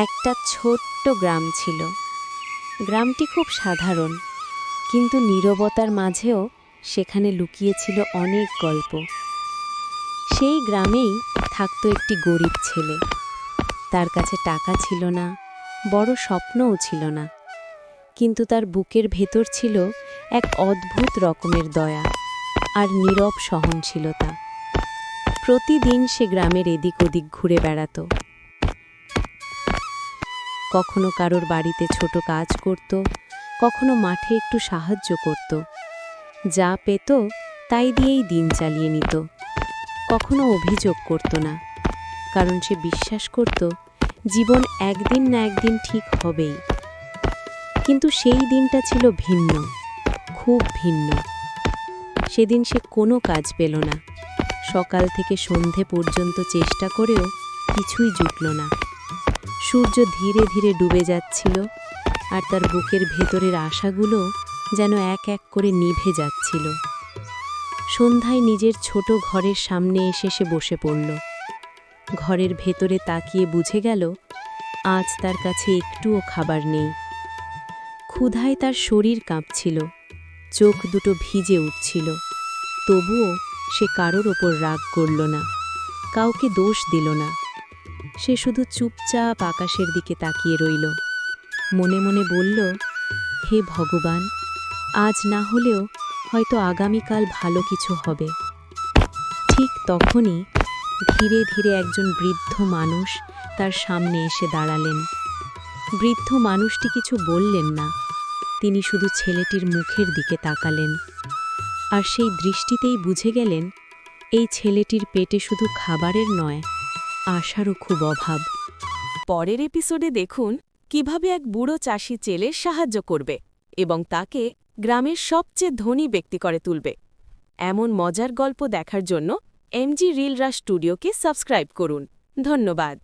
একটা ছোট্ট গ্রাম ছিল। গ্রামটি খুব সাধারণ, কিন্তু নীরবতার মাঝেও সেখানে লুকিয়ে ছিল অনেক গল্প। সেই গ্রামেই থাকত একটি গরিব ছেলে। তার কাছে টাকা ছিল না, বড় স্বপ্নও ছিল না, কিন্তু তার বুকের ভেতর ছিল এক অদ্ভুত রকমের দয়া আর নীরব সহনশীলতা। প্রতিদিন সে গ্রামের এদিক ওদিক ঘুরে বেড়াত। কখনো কারোর বাড়িতে ছোট কাজ করত, কখনো মাঠে একটু সাহায্য করত। যা পেত তাই দিয়েই দিন চালিয়ে নিত। কখনো অভিযোগ করত না, কারণ সে বিশ্বাস করত জীবন একদিন না একদিন ঠিক হবেই। কিন্তু সেই দিনটা ছিল ভিন্ন, খুব ভিন্ন। সেদিন সে কোনো কাজ পেল না। সকাল থেকে সন্ধে পর্যন্ত চেষ্টা করেও কিছুই জুটল না। সূর্য ধীরে ধীরে ডুবে যাচ্ছিল, আর তার বুকের ভেতরের আশাগুলো যেন এক এক করে নিভে যাচ্ছিল। সন্ধ্যায় নিজের ছোট ঘরের সামনে এসে সে বসে পড়ল। ঘরের ভেতরে তাকিয়ে বুঝে গেল আজ তার কাছে একটুও খাবার নেই। ক্ষুধায় তার শরীর কাঁপছিল, চোখ দুটো ভিজে উঠছিল। তবুও সে কারোর ওপর রাগ করল না, কাউকে দোষ দিল না। সে শুধু চুপচাপ আকাশের দিকে তাকিয়ে রইল। মনে মনে বলল, হে ভগবান, আজ না হলেও হয়তো আগামীকাল ভালো কিছু হবে। ঠিক তখনই ধীরে ধীরে একজন বৃদ্ধ মানুষ তার সামনে এসে দাঁড়ালেন। বৃদ্ধ মানুষটি কিছু বললেন না, তিনি শুধু ছেলেটির মুখের দিকে তাকালেন। আর সেই দৃষ্টিতেই বুঝে গেলেন এই ছেলেটির পেটে শুধু খাবারের নয়, আশারও খুব অভাব। পরের এপিসোডে দেখুন কিভাবে এক বুড়ো চাষি ছেলে সাহায্য করবে এবং তাকে গ্রামের সবচেয়ে ধনী ব্যক্তি করে তুলবে। এমন মজার গল্প দেখার জন্য এমজি রিল রাশ স্টুডিওকে সাবস্ক্রাইব করুন। ধন্যবাদ।